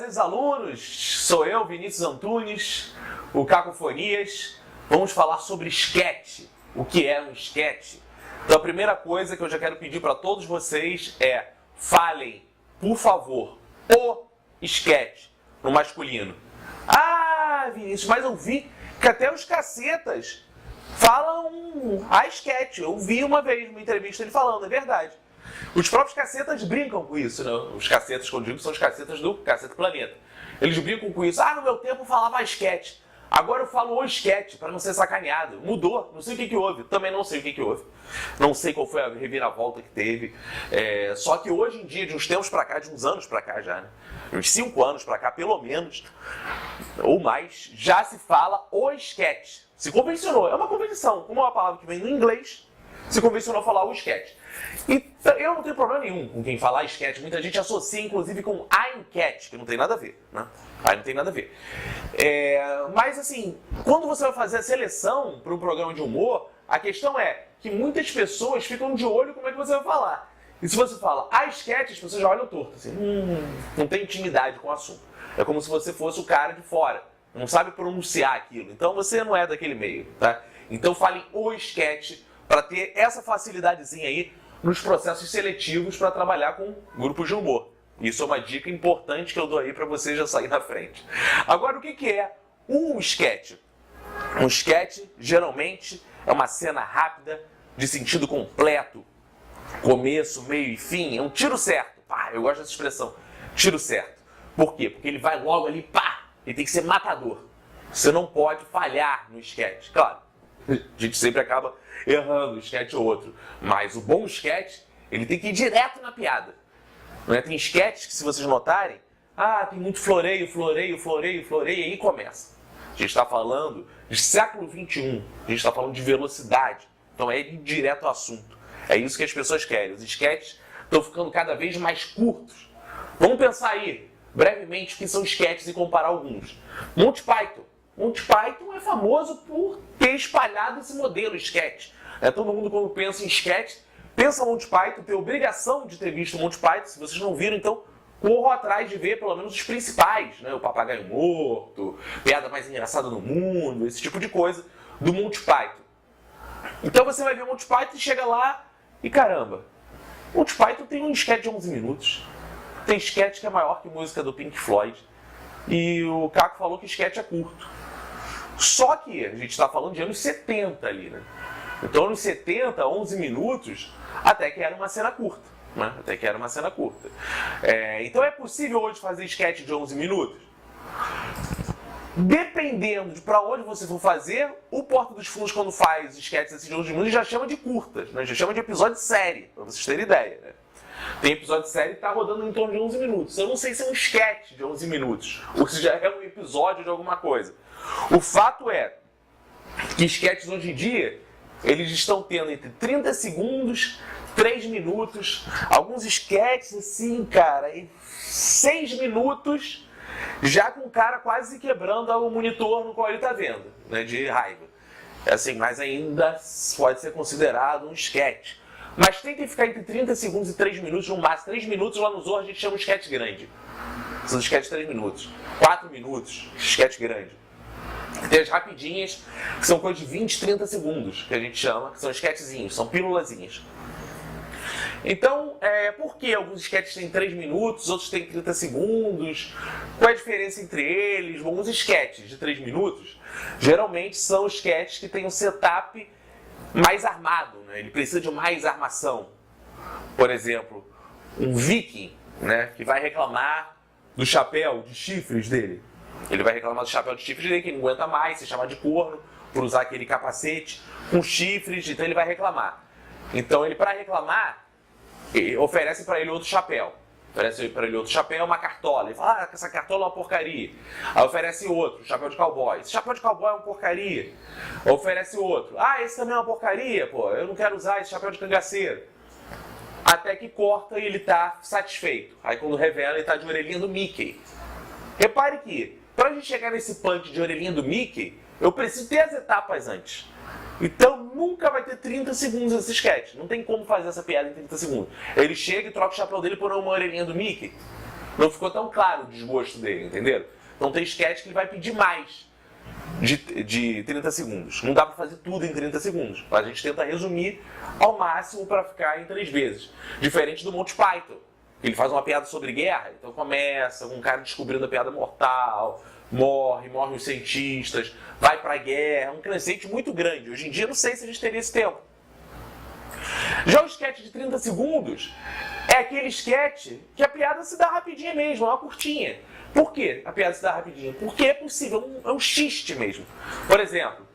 prazeres, alunos! Sou eu, Vinícius Antunes, o Cacofonias. Vamos falar sobre esquete. O que é um esquete? Então a primeira coisa que eu já quero pedir para todos vocês é falem, por favor, o esquete no masculino. Ah, Vinícius, mas eu vi que até os cacetas falam a esquete. Eu vi uma vez uma entrevista ele falando, é verdade. Os próprios cacetas brincam com isso, né? Os cacetas que eu digo são os cacetas do Caceta Planeta. Eles brincam com isso. Ah, no meu tempo eu falava esquete. Agora eu falo o esquete, para não ser sacaneado. Mudou, não sei o que houve. Também não sei o que houve. Não sei qual foi a reviravolta que teve. Só que hoje em dia, de uns tempos para cá, de uns anos para cá já, né? Uns 5 anos para cá, pelo menos, ou mais, já se fala o esquete. Se convencionou. É uma convenção. Como é uma palavra que vem no inglês, se convencionou a falar o esquete. E eu não tenho problema nenhum com quem falar esquete. Muita gente associa, inclusive, com a enquete, que não tem nada a ver, né? Aí não tem nada a ver. Mas, assim, quando você vai fazer a seleção para um programa de humor, a questão é que muitas pessoas ficam de olho como é que você vai falar. E se você fala a esquete, as pessoas já olham torto, assim, não tem intimidade com o assunto. É como se você fosse o cara de fora, não sabe pronunciar aquilo. Então você não é daquele meio, tá? Então falem o esquete para ter essa facilidadezinha aí nos processos seletivos para trabalhar com grupos de humor. Isso é uma dica importante que eu dou aí para você já sair na frente. Agora, o que é um esquete? Um esquete, geralmente, é uma cena rápida, de sentido completo, começo, meio e fim. É um tiro certo. Pá, eu gosto dessa expressão, tiro certo. Por quê? Porque ele vai logo ali, pá, ele tem que ser matador. Você não pode falhar no esquete. Claro, a gente sempre acaba errando um esquete ou outro. Mas o bom esquete, ele tem que ir direto na piada. Não é? Tem esquetes que, se vocês notarem, tem muito floreio, e aí começa. A gente está falando de século XXI, a gente está falando de velocidade. Então é ir direto ao assunto. É isso que as pessoas querem. Os esquetes estão ficando cada vez mais curtos. Vamos pensar aí, brevemente, o que são esquetes e comparar alguns. Monty Python. Monty Python é famoso por ter espalhado esse modelo esquete. Todo mundo, quando pensa em esquete, pensa Monty Python, tem obrigação de ter visto Monty Python. Se vocês não viram, então corram atrás de ver pelo menos os principais, né? O Papagaio Morto, Piada Mais Engraçada do Mundo, esse tipo de coisa do Monty Python. Então você vai ver Monty Python e chega lá e caramba, Monty Python tem um esquete de 11 minutos. Tem esquete que é maior que música do Pink Floyd. E o Caco falou que esquete é curto. Só que a gente está falando de anos 70 ali, né? Então, anos 70, 11 minutos, até que era uma cena curta, né? Até que era uma cena curta. Então, é possível hoje fazer esquete de 11 minutos? Dependendo de para onde você for fazer, o Porta dos Fundos, quando faz esquetes assim de 11 minutos, já chama de curtas, né? Já chama de episódio de série, para vocês terem ideia, né? Tem episódio de série que está rodando em torno de 11 minutos. Eu não sei se é um esquete de 11 minutos, ou se já é um episódio de alguma coisa. O fato é que esquetes hoje em dia, eles estão tendo entre 30 segundos, 3 minutos, alguns esquetes assim, cara, em 6 minutos, já com o cara quase quebrando o monitor no qual ele está vendo, né, de raiva. Assim, mas ainda pode ser considerado um esquete. Mas tentem ficar entre 30 segundos e 3 minutos, no máximo. 3 minutos lá no Zorro a gente chama de esquete grande. São esquetes de 3 minutos. 4 minutos, esquete grande. Tem as rapidinhas, que são coisas de 20, 30 segundos, que a gente chama, que são esquetezinhos, são pílulazinhas. Então, por que alguns esquetes têm 3 minutos, outros têm 30 segundos? Qual é a diferença entre eles? Bom, os esquetes de 3 minutos, geralmente são esquetes que têm um setup mais armado, né? Ele precisa de mais armação. Por exemplo, um viking, né, que vai reclamar do chapéu de chifres dele. Ele vai reclamar do chapéu de chifres dele, que não aguenta mais ser chamado de corno por usar aquele capacete com chifres, então ele vai reclamar. Então ele, para reclamar, oferece para ele outro chapéu. Oferece para ele outro chapéu, uma cartola. Ele fala, essa cartola é uma porcaria. Aí oferece outro, chapéu de cowboy. Esse chapéu de cowboy é uma porcaria. Oferece outro. Esse também é uma porcaria, pô. Eu não quero usar esse chapéu de cangaceiro. Até que corta e ele tá satisfeito. Aí quando revela, ele tá de orelhinha do Mickey. Repare que, para a gente chegar nesse punch de orelhinha do Mickey, eu preciso ter as etapas antes. Então nunca vai ter 30 segundos esse sketch. Não tem como fazer essa piada em 30 segundos. Ele chega e troca o chapéu dele por uma orelhinha do Mickey. não ficou tão claro o desgosto dele, entenderam? Então tem sketch que ele vai pedir mais de 30 segundos. Não dá para fazer tudo em 30 segundos. A gente tenta resumir ao máximo para ficar em 3 vezes. Diferente do Monty Python. Ele faz uma piada sobre guerra, então começa com um cara descobrindo a piada mortal, morre os cientistas, vai pra guerra, um crescente muito grande. Hoje em dia não sei se a gente teria esse tempo. Já o sketch de 30 segundos é aquele sketch que a piada se dá rapidinha mesmo, é uma curtinha. Por que a piada se dá rapidinha? Porque é possível, é um xiste mesmo. Por exemplo,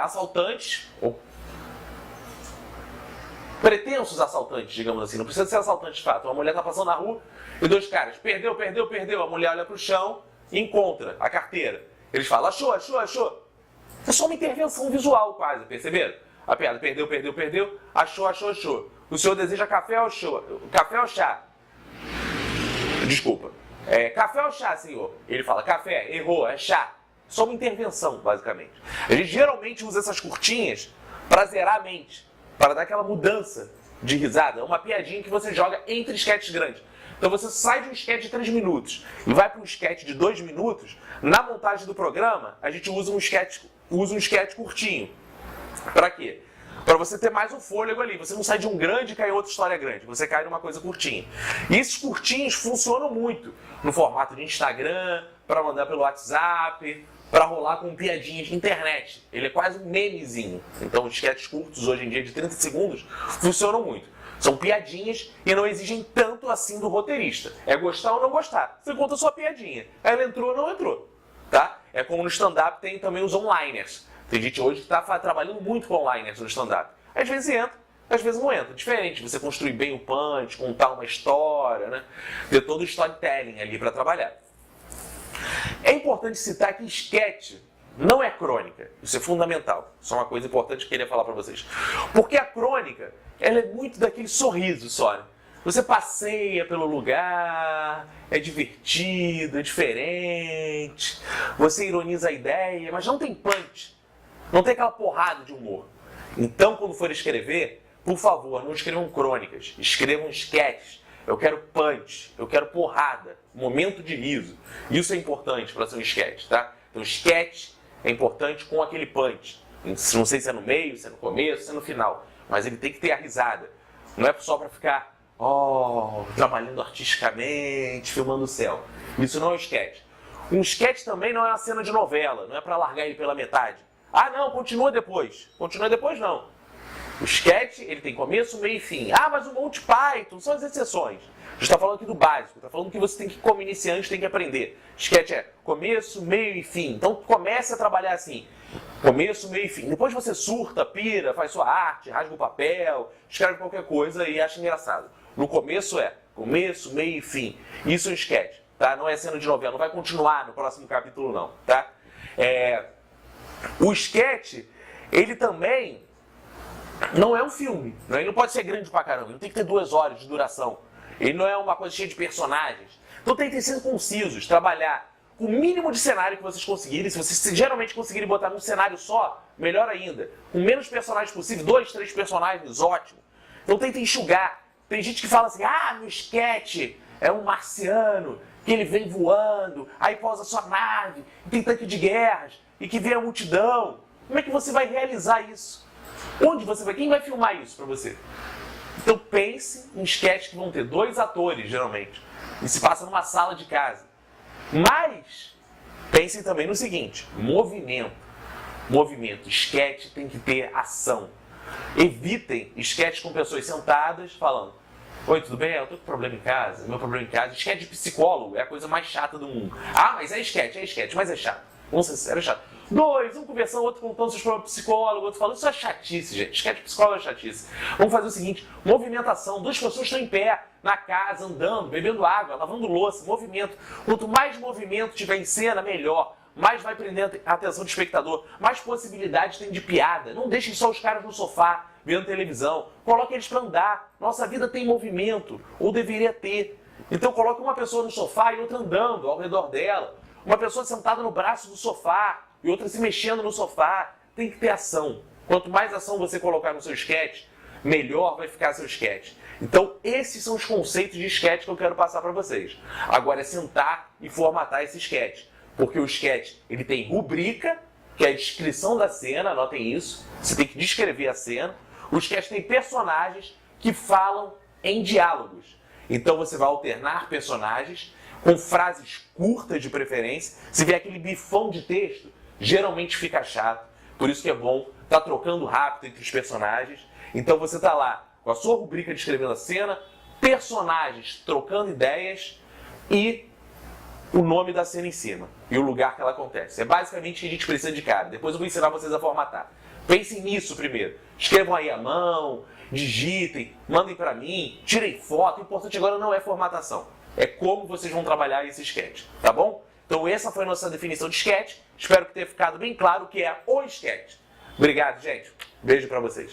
assaltantes, ou pretensos assaltantes, digamos assim, não precisa ser assaltante de fato. Uma mulher está passando na rua e 2 caras, perdeu. A mulher olha para o chão e encontra a carteira. Eles falam, achou. É só uma intervenção visual quase, perceberam? A piada, perdeu, achou. O senhor deseja café ou chá? Desculpa. Café ou chá, senhor? Ele fala, café, errou, é chá. Só uma intervenção, basicamente. A gente geralmente usa essas curtinhas para zerar a mente, para dar aquela mudança de risada. É uma piadinha que você joga entre sketches grandes. Então você sai de um sketch de 3 minutos e vai para um sketch de 2 minutos. Na montagem do programa, a gente usa um sketch curtinho. Para quê? Para você ter mais um fôlego ali. Você não sai de um grande e cai em outra história grande. Você cai numa coisa curtinha. E esses curtinhos funcionam muito no formato de Instagram, para mandar pelo WhatsApp, para rolar com piadinhas de internet. Ele é quase um memezinho. Então os sketches curtos hoje em dia de 30 segundos funcionam muito. São piadinhas e não exigem tanto assim do roteirista. É gostar ou não gostar. Você conta a sua piadinha. Ela entrou ou não entrou. Tá? É como no stand-up tem também os onliners. Tem gente hoje que está trabalhando muito com onliners no stand-up. Às vezes entra, às vezes não entra. Diferente, você construir bem o punch, contar uma história, né? Ter todo o storytelling ali para trabalhar. É importante citar que sketch não é crônica. Isso é fundamental. Isso é uma coisa importante que eu queria falar para vocês. Porque a crônica, ela é muito daquele sorriso só, né? Você passeia pelo lugar, é divertido, é diferente, você ironiza a ideia, mas não tem punch. Não tem aquela porrada de humor. Então, quando for escrever, por favor, não escrevam crônicas. Escrevam sketches. Eu quero punch, eu quero porrada, momento de riso. Isso é importante para ser um sketch, tá? Então, sketch é importante com aquele punch. Não sei se é no meio, se é no começo, se é no final. Mas ele tem que ter a risada. Não é só para ficar, trabalhando artisticamente, filmando o céu. Isso não é um sketch. Um sketch também não é uma cena de novela. Não é para largar ele pela metade. Ah, não, continua depois. Continua depois, não. O sketch, ele tem começo, meio e fim. Ah, mas o Monty Python são as exceções. A gente está falando aqui do básico. Está falando que você tem que, como iniciante, tem que aprender. Sketch é começo, meio e fim. Então, comece a trabalhar assim. Começo, meio e fim. Depois você surta, pira, faz sua arte, rasga o papel, escreve qualquer coisa e acha engraçado. No começo é começo, meio e fim. Isso é um sketch, tá? Não é cena de novela. Não vai continuar no próximo capítulo, não, tá? O sketch, ele também não é um filme. Ele não pode ser grande pra caramba. Ele não tem que ter 2 horas de duração. Ele não é uma coisa cheia de personagens. Então tentem ser concisos, trabalhar com o mínimo de cenário que vocês conseguirem. Se vocês geralmente conseguirem botar num cenário só, melhor ainda. Com menos personagens possível, 2, 3 personagens, ótimo. Então tentem enxugar. Tem gente que fala assim, no sketch é um marciano, que ele vem voando, aí pousa sua nave, e tem tanque de guerras, e que vem a multidão. Como é que você vai realizar isso? Onde você vai? Quem vai filmar isso para você? Então pense em sketch que vão ter 2 atores, geralmente, e se passa numa sala de casa. Mas pensem também no seguinte, movimento. Movimento, sketch tem que ter ação. Evitem sketch com pessoas sentadas falando, oi, tudo bem? Eu tô com problema em casa, meu problema em casa. Sketch de psicólogo é a coisa mais chata do mundo. Ah, mas é sketch, mas é chato. Vamos ser sinceros, é chato. 2, um conversando, outro contando seus problemas psicólogo, outro falando, isso é chatice, gente. Sketch de psicólogo é chatice. Vamos fazer o seguinte, movimentação, 2 pessoas estão em pé, na casa, andando, bebendo água, lavando louça, movimento. Quanto mais movimento tiver em cena, melhor. Mais vai prendendo a atenção do espectador, mais possibilidades tem de piada. Não deixem só os caras no sofá, vendo televisão. Coloque eles para andar. Nossa vida tem movimento, ou deveria ter. Então coloque uma pessoa no sofá e outra andando ao redor dela. Uma pessoa sentada no braço do sofá e outra se mexendo no sofá. Tem que ter ação. Quanto mais ação você colocar no seu sketch, melhor vai ficar seu sketch. Então, esses são os conceitos de sketch que eu quero passar para vocês. Agora é sentar e formatar esse sketch. Porque o sketch, ele tem rubrica, que é a descrição da cena, anotem isso. Você tem que descrever a cena. O sketch tem personagens que falam em diálogos. Então, você vai alternar personagens com frases curtas de preferência. Se vier aquele bifão de texto, geralmente fica chato. Por isso que é bom estar trocando rápido entre os personagens. Então, você está lá com a sua rubrica descrevendo a cena, personagens trocando ideias e o nome da cena em cima e o lugar que ela acontece. É basicamente o que a gente precisa de cara. Depois eu vou ensinar vocês a formatar. Pensem nisso primeiro. Escrevam aí à mão, digitem, mandem para mim, tirem foto. O importante agora não é formatação. É como vocês vão trabalhar esse sketch, tá bom? Então essa foi a nossa definição de sketch. Espero que tenha ficado bem claro o que é o sketch. Obrigado, gente. Beijo para vocês.